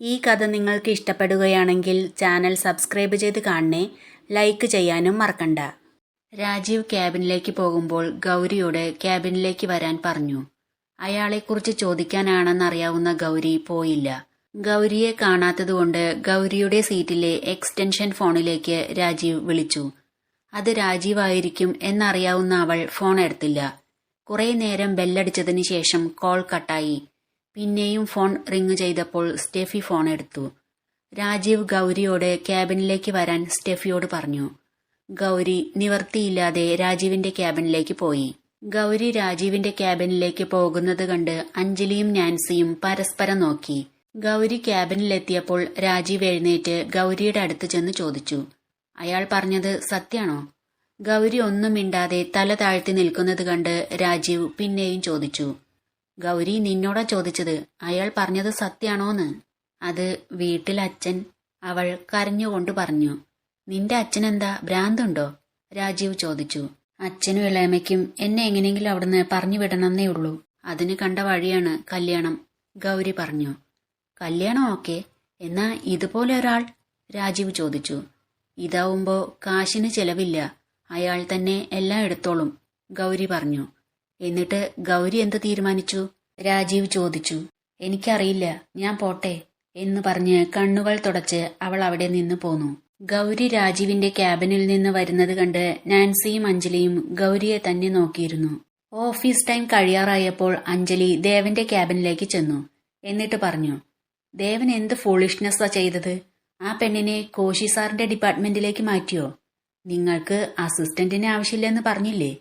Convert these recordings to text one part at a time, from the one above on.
ഈ കഥ നിങ്ങൾക്ക് ഇഷ്ടപ്പെടുകയാണെങ്കിൽ ചാനൽ സബ്സ്ക്രൈബ് ചെയ്ത് കാണണേ, ലൈക്ക് ചെയ്യാനും മറക്കണ്ട. രാജീവ് ക്യാബിനിലേക്ക് പോകുമ്പോൾ ഗൗരിയോട് ക്യാബിനിലേക്ക് വരാൻ പറഞ്ഞു. അയാളെക്കുറിച്ച് ചോദിക്കാനാണെന്നറിയാവുന്ന ഗൗരി പോയില്ല. ഗൗരിയെ കാണാത്തതുകൊണ്ട് ഗൗരിയുടെ സീറ്റിലെ എക്സ്റ്റൻഷൻ ഫോണിലേക്ക് രാജീവ് വിളിച്ചു. അത് രാജീവ് ആയിരിക്കും എന്നറിയാവുന്ന അവൾ ഫോൺ എടുത്തില്ല. കുറെ നേരം ബെല്ലടിച്ചതിന് ശേഷം കോൾ കട്ടായി. പിന്നെയും ഫോൺ റിങ് ചെയ്തപ്പോൾ സ്റ്റെഫി ഫോൺ എടുത്തു. രാജീവ് ഗൗരിയോട് ക്യാബിനിലേക്ക് വരാൻ സ്റ്റെഫിയോട് പറഞ്ഞു. ഗൗരി നിവർത്തിയില്ലാതെ രാജീവിന്റെ ക്യാബിനിലേക്ക് പോയി. ഗൗരി രാജീവിന്റെ ക്യാബിനിലേക്ക് പോകുന്നത് കണ്ട് അഞ്ജലിയും നാൻസിയും പരസ്പരം നോക്കി. ഗൗരി ക്യാബിനിലെത്തിയപ്പോൾ രാജീവ് എഴുന്നേറ്റ് ഗൗരിയുടെ അടുത്ത് ചെന്ന് ചോദിച്ചു, അയാൾ പറഞ്ഞത് സത്യാണോ? ഗൗരി ഒന്നും മിണ്ടാതെ തല താഴ്ത്തി നിൽക്കുന്നത് കണ്ട് രാജീവ് പിന്നെയും ചോദിച്ചു, ഗൗരി നിന്നോടാ ചോദിച്ചത്, അയാൾ പറഞ്ഞത് സത്യാണോന്ന്? അത് വീട്ടിൽ അച്ഛൻ, അവൾ കരഞ്ഞുകൊണ്ട് പറഞ്ഞു. നിന്റെ അച്ഛനെന്താ ഭ്രാന്തുണ്ടോ? രാജീവ് ചോദിച്ചു. അച്ഛനും ഇളയമയ്ക്കും എന്നെ എങ്ങനെയെങ്കിലും അവിടുന്ന് പറഞ്ഞു വിടണമെന്നേ ഉള്ളൂ. അതിന് കണ്ട വഴിയാണ് കല്യാണം, ഗൗരി പറഞ്ഞു. കല്യാണം ഓക്കെ, എന്നാ ഇതുപോലെ ഒരാൾ? രാജീവ് ചോദിച്ചു. ഇതാവുമ്പോ കാശിന് ചെലവില്ല, അയാൾ തന്നെ എല്ലാം എടുത്തോളും, ഗൗരി പറഞ്ഞു. എന്നിട്ട് ഗൗരി എന്ത് തീരുമാനിച്ചു? രാജീവ് ചോദിച്ചു. എനിക്കറിയില്ല, ഞാൻ പോട്ടെ എന്ന് പറഞ്ഞ് കണ്ണുകൾ തുടച്ച് അവൾ അവിടെ നിന്ന് പോന്നു. ഗൗരി രാജീവിന്റെ ക്യാബിനിൽ നിന്ന് വരുന്നത് കണ്ട് നാൻസിയും അഞ്ജലിയും ഗൗരിയെ തന്നെ നോക്കിയിരുന്നു. ഓഫീസ് ടൈം കഴിയാറായപ്പോൾ അഞ്ജലി ദേവന്റെ ക്യാബിനിലേക്ക് ചെന്നു. എന്നിട്ട് പറഞ്ഞു, ദേവൻ എന്ത് ഫൂളിഷ്നെസ്സാ ചെയ്തത്? ആ പെണ്ണിനെ കോശി സാറിന്റെ ഡിപ്പാർട്ട്മെന്റിലേക്ക് മാറ്റിയോ? നിങ്ങൾക്ക് അസിസ്റ്റന്റിനെ ആവശ്യമില്ലെന്ന് പറഞ്ഞില്ലേ?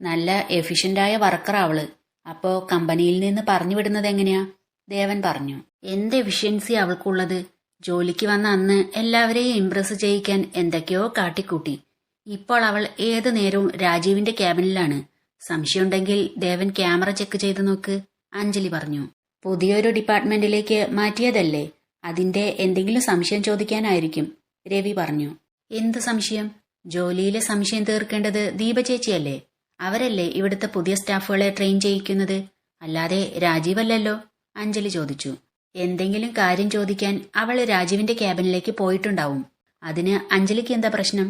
നല്ല എഫിഷ്യന്റായ വർക്കറാ അവള്. അപ്പോ കമ്പനിയിൽ നിന്ന് പറഞ്ഞു വിടുന്നത് എങ്ങനെയാ? ദേവൻ പറഞ്ഞു. എന്ത് എഫിഷ്യൻസി അവൾക്കുള്ളത്? ജോലിക്ക് വന്ന അന്ന് എല്ലാവരെയും ഇംപ്രസ് ചെയ്യിക്കാൻ എന്തൊക്കെയോ കാട്ടിക്കൂട്ടി. ഇപ്പോൾ അവൾ ഏതു നേരവും രാജീവിന്റെ ക്യാബിനിലാണ്. സംശയമുണ്ടെങ്കിൽ ദേവൻ ക്യാമറ ചെക്ക് ചെയ്ത് നോക്ക്, അഞ്ജലി പറഞ്ഞു. പുതിയൊരു ഡിപ്പാർട്ട്മെന്റിലേക്ക് മാറ്റിയതല്ലേ, അതിന്റെ എന്തെങ്കിലും സംശയം ചോദിക്കാനായിരിക്കും, രവി പറഞ്ഞു. എന്ത് സംശയം? ജോലിയിലെ സംശയം തീർക്കേണ്ടത് ദീപ ചേച്ചിയല്ലേ? അവരല്ലേ ഇവിടുത്തെ പുതിയ സ്റ്റാഫുകളെ ട്രെയിൻ ചെയ്യിക്കുന്നത്, അല്ലാതെ രാജീവല്ലല്ലോ, അഞ്ജലി ചോദിച്ചു. എന്തെങ്കിലും കാര്യം ചോദിക്കാൻ അവൾ രാജീവിന്റെ ക്യാബിനിലേക്ക് പോയിട്ടുണ്ടാവും. അതിന് അഞ്ജലിക്ക് എന്താ പ്രശ്നം?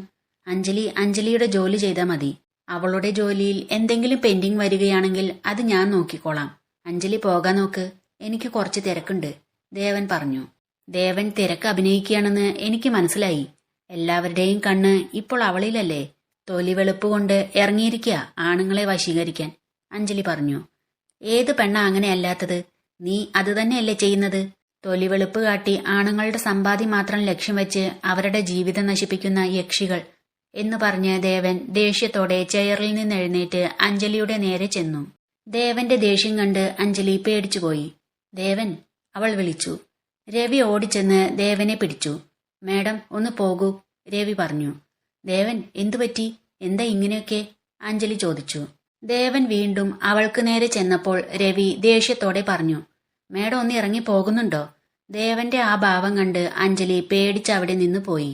അഞ്ജലിയുടെ ജോലി ചെയ്താൽ മതി. അവളുടെ ജോലിയിൽ എന്തെങ്കിലും പെൻഡിങ് വരികയാണെങ്കിൽ അത് ഞാൻ നോക്കിക്കോളാം. അഞ്ജലി പോകാൻ നോക്ക്, എനിക്ക് കുറച്ച് തിരക്കുണ്ട്, ദേവൻ പറഞ്ഞു. ദേവൻ തിരക്ക് അഭിനയിക്കുകയാണെന്ന് എനിക്ക് മനസ്സിലായി. എല്ലാവരുടെയും കണ്ണ് ഇപ്പോൾ അവളിലല്ലേ. തൊലി വെളുപ്പ് കൊണ്ട് ഇറങ്ങിയിരിക്കുക ആണുങ്ങളെ വശീകരിക്കാൻ, അഞ്ജലി പറഞ്ഞു. ഏത് പെണ്ണ അങ്ങനെ അല്ലാത്തത്? നീ അത് തന്നെയല്ലേ ചെയ്യുന്നത്? തൊലി വെളുപ്പ് കാട്ടി ആണുങ്ങളുടെ സമ്പാദ്യം മാത്രം ലക്ഷ്യം വെച്ച് അവരുടെ ജീവിതം നശിപ്പിക്കുന്ന യക്ഷികൾ എന്ന് പറഞ്ഞ് ദേവൻ ദേഷ്യത്തോടെ ചെയറിൽ നിന്ന് എഴുന്നേറ്റ് അഞ്ജലിയുടെ നേരെ ചെന്നു. ദേവന്റെ ദേഷ്യം കണ്ട് അഞ്ജലി പേടിച്ചുപോയി. ദേവൻ, അവൾ വിളിച്ചു. രവി ഓടിച്ചെന്ന് ദേവനെ പിടിച്ചു. മേഡം ഒന്ന് പോകൂ, രവി പറഞ്ഞു. ദേവൻ, എന്തുപറ്റി? എന്താ ഇങ്ങനെയൊക്കെ? അഞ്ജലി ചോദിച്ചു. ദേവൻ വീണ്ടും അവൾക്ക് നേരെ ചെന്നപ്പോൾ രവി ദേഷ്യത്തോടെ പറഞ്ഞു, മേഡം ഒന്ന് ഇറങ്ങി പോകുന്നുണ്ടോ? ദേവന്റെ ആ ഭാവം കണ്ട് അഞ്ജലി പേടിച്ചവിടെ നിന്ന് പോയി.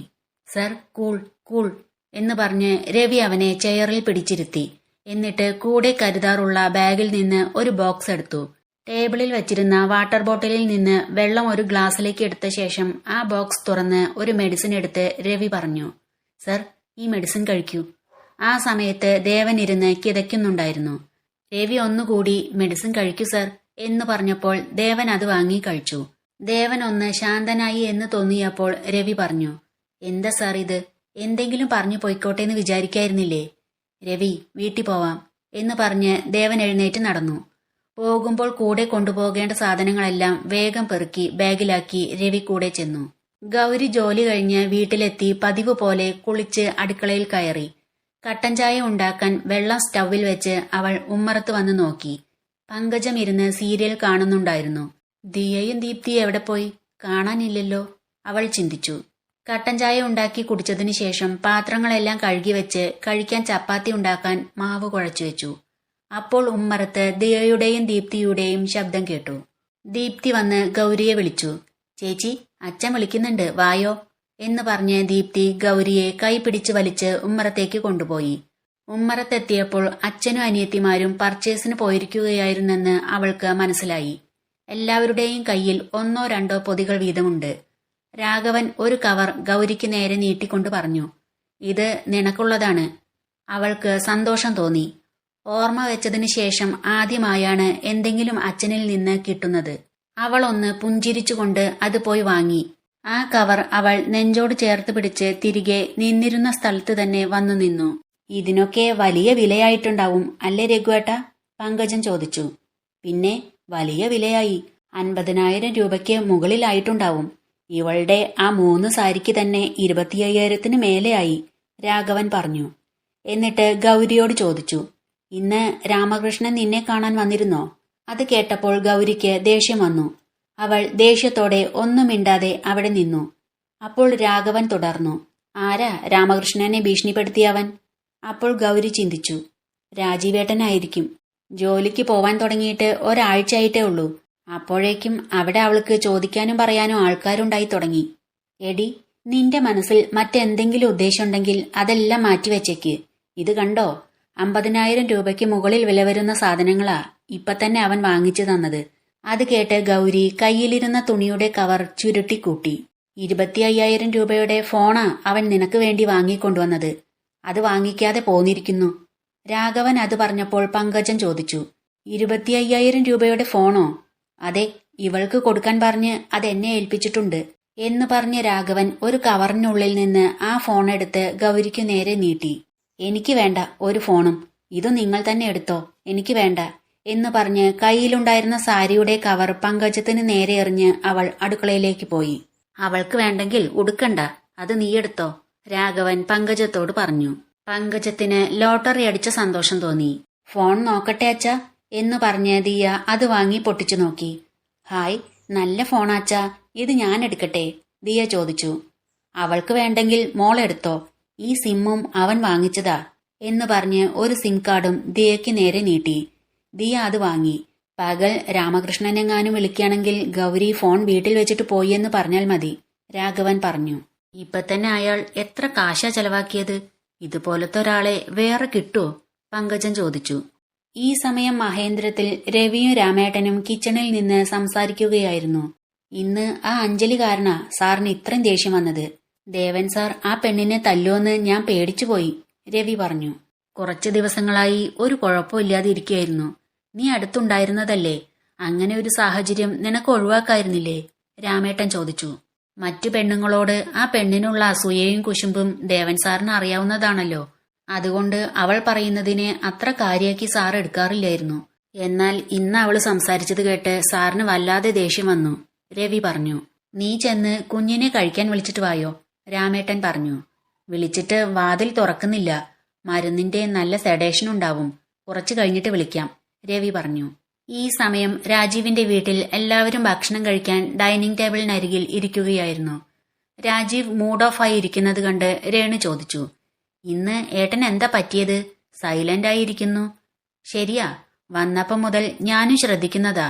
സർ, കൂൾ കൂൾ എന്ന് പറഞ്ഞ് രവി അവനെ ചെയറിൽ പിടിച്ചിരുത്തി. എന്നിട്ട് കൂടെ കരുതാറുള്ള ബാഗിൽ നിന്ന് ഒരു ബോക്സ് എടുത്തു. ടേബിളിൽ വെച്ചിരുന്ന വാട്ടർ ബോട്ടിലിൽ നിന്ന് വെള്ളം ഒരു ഗ്ലാസ്സിലേക്ക് എടുത്ത ശേഷം ആ ബോക്സ് തുറന്ന് ഒരു മെഡിസിൻ എടുത്ത് രവി പറഞ്ഞു, സർ, ഈ മെഡിസിൻ കഴിക്കൂ. ആ സമയത്ത് ദേവൻ ഇരുന്ന് കിതയ്ക്കുന്നുണ്ടായിരുന്നു. രവി ഒന്നുകൂടി മെഡിസിൻ കഴിക്കൂ സർ എന്ന് പറഞ്ഞപ്പോൾ ദേവൻ അത് വാങ്ങി കഴിച്ചു. ദേവൻ ഒന്ന് ശാന്തനായി എന്ന് തോന്നിയപ്പോൾ രവി പറഞ്ഞു, എന്താ സാർ ഇത്? എന്തെങ്കിലും പറഞ്ഞു പോയിക്കോട്ടെ എന്ന് വിചാരിക്കായിരുന്നില്ലേ? രവി, വീട്ടിൽ പോവാം എന്ന് പറഞ്ഞ് ദേവൻ എഴുന്നേറ്റ് നടന്നു. പോകുമ്പോൾ കൂടെ കൊണ്ടുപോകേണ്ട സാധനങ്ങളെല്ലാം വേഗം പെറുക്കി ബാഗിലാക്കി രവി കൂടെ ചെന്നു. ഗൗരി ജോലി കഴിഞ്ഞ് വീട്ടിലെത്തി പതിവ് പോലെ കുളിച്ച് അടുക്കളയിൽ കയറി. കട്ടൻ ചായ ഉണ്ടാക്കാൻ വെള്ളം സ്റ്റൗവിൽ വെച്ച് അവൾ ഉമ്മറത്ത് വന്ന് നോക്കി. പങ്കജം ഇരുന്ന് സീരിയൽ കാണുന്നുണ്ടായിരുന്നു. ദിയയും ദീപ്തി എവിടെ പോയി? കാണാനില്ലല്ലോ, അവൾ ചിന്തിച്ചു. കട്ടൻ ചായ ഉണ്ടാക്കി കുടിച്ചതിന് ശേഷം പാത്രങ്ങളെല്ലാം കഴുകി വെച്ച് കഴിക്കാൻ ചപ്പാത്തി ഉണ്ടാക്കാൻ മാവ് കുഴച്ചു വെച്ചു. അപ്പോൾ ഉമ്മറത്ത് ദിയയുടെയും ദീപ്തിയുടെയും ശബ്ദം കേട്ടു. ദീപ്തി വന്ന് ഗൗരിയെ വിളിച്ചു. ചേച്ചി, അച്ഛൻ വിളിക്കുന്നുണ്ട്, വായോ എന്ന് പറഞ്ഞ് ദീപ്തി ഗൗരിയെ കൈ പിടിച്ച് വലിച്ച് ഉമ്മറത്തേക്ക് കൊണ്ടുപോയി. ഉമ്മറത്തെത്തിയപ്പോൾ അച്ഛനും അനിയത്തിമാരും പർച്ചേസിന് പോയിരിക്കുകയായിരുന്നെന്ന് അവൾക്ക് മനസ്സിലായി. എല്ലാവരുടെയും കയ്യിൽ 1-2 പൊതികൾ വീതമുണ്ട്. രാഘവൻ ഒരു കവർ ഗൗരിക്ക് നേരെ നീട്ടിക്കൊണ്ട് പറഞ്ഞു, ഇത് നിനക്കുള്ളതാണ്. അവൾക്ക് സന്തോഷം തോന്നി. ഓർമ്മ വെച്ചതിനു ശേഷം ആദ്യമായാണ് എന്തെങ്കിലും അച്ഛനിൽ നിന്ന് കിട്ടുന്നത്. അവൾ ഒന്ന് പുഞ്ചിരിച്ചുകൊണ്ട് അത് പോയി വാങ്ങി. ആ കവർ അവൾ നെഞ്ചോട് ചേർത്ത് പിടിച്ച് തിരികെ നിന്നിരുന്ന സ്ഥലത്ത് തന്നെ വന്നു നിന്നു. ഇതിനൊക്കെ വലിയ വിലയായിട്ടുണ്ടാവും അല്ലേ രഘുവേട്ടാ? പങ്കജൻ ചോദിച്ചു. പിന്നെ വലിയ വിലയായി. 50,000 രൂപയ്ക്ക് മുകളിലായിട്ടുണ്ടാവും. ഇവളുടെ ആ 3 സാരിക്ക് തന്നെ 25,000-ന് മേലെയായി, രാഘവൻ പറഞ്ഞു. എന്നിട്ട് ഗൗരിയോട് ചോദിച്ചു, ഇന്ന് രാമകൃഷ്ണൻ നിന്നെ കാണാൻ വന്നിരുന്നോ? അത് കേട്ടപ്പോൾ ഗൗരിക്ക് ദേഷ്യം വന്നു. അവൾ ദേഷ്യത്തോടെ ഒന്നും മിണ്ടാതെ അവിടെ നിന്നു. അപ്പോൾ രാഘവൻ തുടർന്നു, ആരാ രാമകൃഷ്ണനെ ഭീഷണിപ്പെടുത്തിയവൻ? അപ്പോൾ ഗൗരി ചിന്തിച്ചു, രാജീവേട്ടനായിരിക്കും. ജോലിക്ക് പോവാൻ തുടങ്ങിയിട്ട് ഒരാഴ്ചയായിട്ടേ ഉള്ളൂ. അപ്പോഴേക്കും അവിടെ അവൾക്ക് ചോദിക്കാനും പറയാനും ആൾക്കാരുണ്ടായി തുടങ്ങി. എടി, നിന്റെ മനസ്സിൽ മറ്റെന്തെങ്കിലും ഉദ്ദേശമുണ്ടെങ്കിൽ അതെല്ലാം മാറ്റിവെച്ചേക്ക്. ഇത് കണ്ടോ, 50,000 രൂപയ്ക്ക് മുകളിൽ വില വരുന്ന സാധനങ്ങളാ ഇപ്പൊ തന്നെ അവൻ വാങ്ങിച്ചു തന്നത്. അത് കേട്ട് ഗൗരി കയ്യിലിരുന്ന തുണിയുടെ കവർ ചുരുട്ടിക്കൂട്ടി. 25,000 രൂപയുടെ ഫോണാ അവൻ നിനക്ക് വേണ്ടി വാങ്ങിക്കൊണ്ടുവന്നത്. അത് വാങ്ങിക്കാതെ പോന്നിരിക്കുന്നു. രാഘവൻ അത് പറഞ്ഞപ്പോൾ പങ്കജൻ ചോദിച്ചു, 25,000 രൂപയുടെ ഫോണോ? അതെ, ഇവൾക്ക് കൊടുക്കാൻ പറഞ്ഞ് അതെന്നെ ഏൽപ്പിച്ചിട്ടുണ്ട് എന്ന് പറഞ്ഞ് രാഘവൻ ഒരു കവറിനുള്ളിൽ നിന്ന് ആ ഫോൺ എടുത്ത് ഗൗരിക്ക് നേരെ നീട്ടി. എനിക്ക് വേണ്ട ഒരു ഫോണും, ഇത് നിങ്ങൾ തന്നെ എടുത്തോ, എനിക്ക് വേണ്ട എന്ന് പറഞ്ഞ് കയ്യിലുണ്ടായിരുന്ന സാരിയുടെ കവർ പങ്കജത്തിന് നേരെ എറിഞ്ഞ് അവൾ അടുക്കളയിലേക്ക് പോയി. അവൾക്ക് വേണ്ടെങ്കിൽ ഉടുക്കണ്ട, അത് നീയെടുത്തോ, രാഘവൻ പങ്കജത്തോട് പറഞ്ഞു. പങ്കജത്തിന് ലോട്ടറി അടിച്ച സന്തോഷം തോന്നി. ഫോൺ നോക്കട്ടെ അച്ഛാ എന്നു പറഞ്ഞ് ദിയ അത് വാങ്ങി പൊട്ടിച്ചു നോക്കി. ഹായ്, നല്ല ഫോണാച്ചാ, ഇത് ഞാൻ എടുക്കട്ടെ? ദിയ ചോദിച്ചു. അവൾക്ക് വേണ്ടെങ്കിൽ മോളെടുത്തോ, ഈ സിമ്മും അവൻ വാങ്ങിച്ചതാ എന്ന് പറഞ്ഞ് ഒരു സിം കാർഡും ദിയയ്ക്ക് നേരെ നീട്ടി. ദിയ അത് വാങ്ങി. പകൽ രാമകൃഷ്ണനെങ്ങാനും വിളിക്കുകയാണെങ്കിൽ ഗൗരി ഫോൺ വീട്ടിൽ വെച്ചിട്ട് പോയി എന്ന് പറഞ്ഞാൽ മതി, രാഘവൻ പറഞ്ഞു. ഇപ്പൊ തന്നെ അയാൾ എത്ര കാശാ ചെലവാക്കിയത്? ഇതുപോലത്തെ ഒരാളെ വേറെ കിട്ടുമോ? പങ്കജൻ ചോദിച്ചു. ഈ സമയം മഹേന്ദ്രത്തിൽ രവിയും രാമേട്ടനും കിച്ചണിൽ നിന്ന് സംസാരിക്കുകയായിരുന്നു. ഇന്ന് ആ അഞ്ജലി കാരണ സാറിന് ഇത്രയും ദേഷ്യം വന്നത്. ദേവൻ സാർ ആ പെണ്ണിനെ തല്ലുമെന്ന് ഞാൻ പേടിച്ചുപോയി, രവി പറഞ്ഞു. കുറച്ചു ദിവസങ്ങളായി ഒരു കുഴപ്പമില്ലാതെ ഇരിക്കുകയായിരുന്നു. നീ അടുത്തുണ്ടായിരുന്നതല്ലേ, അങ്ങനെ ഒരു സാഹചര്യം നിനക്ക് ഒഴിവാക്കായിരുന്നില്ലേ? രാമേട്ടൻ ചോദിച്ചു. മറ്റു പെണ്ണുങ്ങളോട് ആ പെണ്ണിനുള്ള അസൂയയും കുശുമ്പും ദേവൻ സാറിന് അറിയാവുന്നതാണല്ലോ. അതുകൊണ്ട് അവൾ പറയുന്നതിനെ അത്ര കാര്യാക്കി സാർ എടുക്കാറില്ലായിരുന്നു. എന്നാൽ ഇന്ന് അവള് സംസാരിച്ചത് കേട്ട് സാറിന് വല്ലാതെ ദേഷ്യം വന്നു, രവി പറഞ്ഞു. നീ ചെന്ന് കുഞ്ഞിനെ കഴിക്കാൻ വിളിച്ചിട്ട് വായോ, രാമേട്ടൻ പറഞ്ഞു. വിളിച്ചിട്ട് വാതിൽ തുറക്കുന്നില്ല. മരുന്നിന്റെ നല്ല സെഡേഷൻ ഉണ്ടാവും. കുറച്ചു കഴിഞ്ഞിട്ട് വിളിക്കാം, രവി പറഞ്ഞു. ഈ സമയം രാജീവിന്റെ വീട്ടിൽ എല്ലാവരും ഭക്ഷണം കഴിക്കാൻ ഡൈനിങ് ടേബിളിനരികിൽ ഇരിക്കുകയായിരുന്നു. രാജീവ് മൂഡ് ഓഫ് ആയി ഇരിക്കുന്നത് കണ്ട് രേണു ചോദിച്ചു, ഇന്ന് ഏട്ടൻ എന്താ പറ്റിയത്? സൈലന്റ് ആയിരിക്കുന്നു. ശരിയാ, വന്നപ്പം മുതൽ ഞാനും ശ്രദ്ധിക്കുന്നതാ.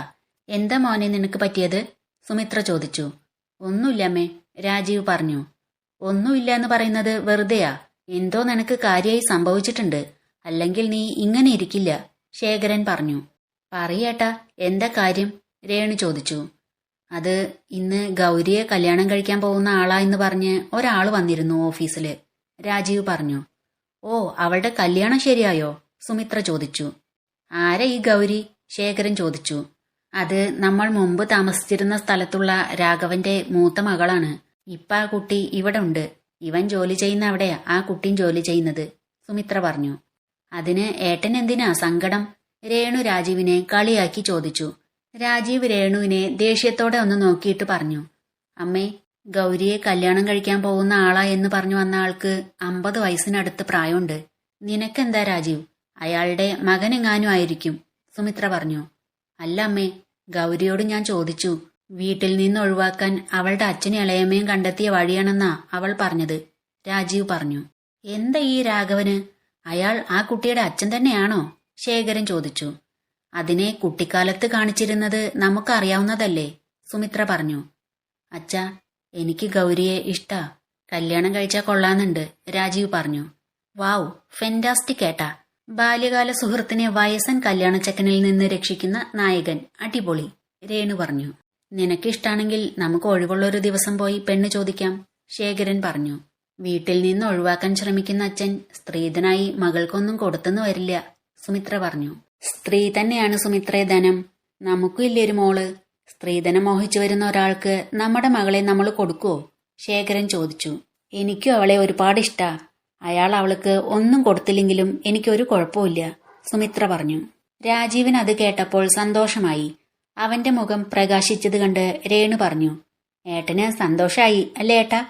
എന്താ മോനെ നിനക്ക് പറ്റിയത്? സുമിത്ര ചോദിച്ചു. ഒന്നുമില്ലമ്മേ, രാജീവ് പറഞ്ഞു. ഒന്നുമില്ല എന്ന് പറയുന്നത് വെറുതെയാ. എന്തോ നിനക്ക് കാര്യമായി സംഭവിച്ചിട്ടുണ്ട്, അല്ലെങ്കിൽ നീ ഇങ്ങനെ ഇരിക്കില്ല, ശേഖരൻ പറഞ്ഞു. പറയേട്ടാ, എന്താ കാര്യം? രേണു ചോദിച്ചു. അത് ഇന്ന് ഗൗരിയെ കല്യാണം കഴിക്കാൻ പോകുന്ന ആളാ എന്ന് പറഞ്ഞ് ഒരാൾ വന്നിരുന്നു ഓഫീസില്, രാജീവ് പറഞ്ഞു. ഓ, അവളുടെ കല്യാണം ശരിയായോ? സുമിത്ര ചോദിച്ചു. ആരാ ഈ ഗൗരി? ശേഖരൻ ചോദിച്ചു. അത് നമ്മൾ മുമ്പ് താമസിച്ചിരുന്ന സ്ഥലത്തുള്ള രാഘവന്റെ മൂത്ത മകളാണ്. ഇപ്പ ആ കുട്ടി ഇവിടെ ഉണ്ട്. ഇവൻ ജോലി ചെയ്യുന്ന അവിടെയാ ആ കുട്ടിയും ജോലി ചെയ്യുന്നത്, സുമിത്ര പറഞ്ഞു. അതിന് ഏട്ടൻ എന്തിനാ സങ്കടം? രേണു രാജീവിനെ കളിയാക്കി ചോദിച്ചു. രാജീവ് രേണുവിനെ ദേഷ്യത്തോടെ ഒന്ന് നോക്കിയിട്ട് പറഞ്ഞു. അമ്മേ, ഗൗരിയെ കല്യാണം കഴിക്കാൻ പോകുന്ന ആളാ എന്ന് പറഞ്ഞു വന്ന ആൾക്ക് 50 വയസ്സിനടുത്ത് പ്രായമുണ്ട്. നിനക്കെന്താ രാജീവ്? അയാളുടെ മകനെങ്ങാനും ആയിരിക്കും, സുമിത്ര പറഞ്ഞു. അല്ല അമ്മേ, ഗൗരിയോട് ഞാൻ ചോദിച്ചു. വീട്ടിൽ നിന്ന് ഒഴിവാക്കാൻ അവളുടെ അച്ഛനും ഇളയമ്മയും കണ്ടെത്തിയ വഴിയാണെന്നാ അവൾ പറഞ്ഞത്, രാജീവ് പറഞ്ഞു. എന്താ ഈ രാഘവന്? അയാൾ ആ കുട്ടിയുടെ അച്ഛൻ തന്നെയാണോ? ശേഖരൻ ചോദിച്ചു. അതിനെ കുട്ടിക്കാലത്ത് കാണിച്ചിരുന്നത് നമുക്കറിയാവുന്നതല്ലേ, സുമിത്ര പറഞ്ഞു. അച്ഛാ, എനിക്ക് ഗൗരിയെ ഇഷ്ടാ. കല്യാണം കഴിച്ചാൽ കൊള്ളാന്നുണ്ട്, രാജീവ് പറഞ്ഞു. വാവ്, ഫെന്റാസ്റ്റിക് ഏട്ടാ. ബാല്യകാല സുഹൃത്തിനെ വയസ്സൻ കല്യാണച്ചക്കനിൽ നിന്ന് രക്ഷിക്കുന്ന നായകൻ, അടിപൊളി, രേണു പറഞ്ഞു. നിനക്കിഷ്ടാണെങ്കിൽ നമുക്ക് ഒഴിവുള്ളൊരു ദിവസം പോയി പെണ്ണ് ചോദിക്കാം, ശേഖരൻ പറഞ്ഞു. വീട്ടിൽ നിന്ന് ഒഴിവാക്കാൻ ശ്രമിക്കുന്ന അച്ഛൻ സ്ത്രീധനായി മകൾക്കൊന്നും കൊടുത്തെന്ന് വരില്ല, സുമിത്ര പറഞ്ഞു. സ്ത്രീ തന്നെയാണ് സുമിത്രേ ധനം. നമുക്കും ഇല്ലേ ഒരു മോള്? സ്ത്രീധനം മോഹിച്ചു വരുന്ന ഒരാൾക്ക് നമ്മുടെ മകളെ നമ്മൾ കൊടുക്കുവോ? ശേഖരൻ ചോദിച്ചു. എനിക്കും അവളെ ഒരുപാട് ഇഷ്ടാ. അയാൾ അവൾക്ക് ഒന്നും കൊടുത്തില്ലെങ്കിലും എനിക്കൊരു കുഴപ്പമില്ല, സുമിത്ര പറഞ്ഞു. രാജീവിന് അത് കേട്ടപ്പോൾ സന്തോഷമായി. അവന്റെ മുഖം പ്രകാശിച്ചത് കണ്ട് രേണു പറഞ്ഞു. ഏട്ടന് സന്തോഷായി അല്ലേ ഏട്ടാ?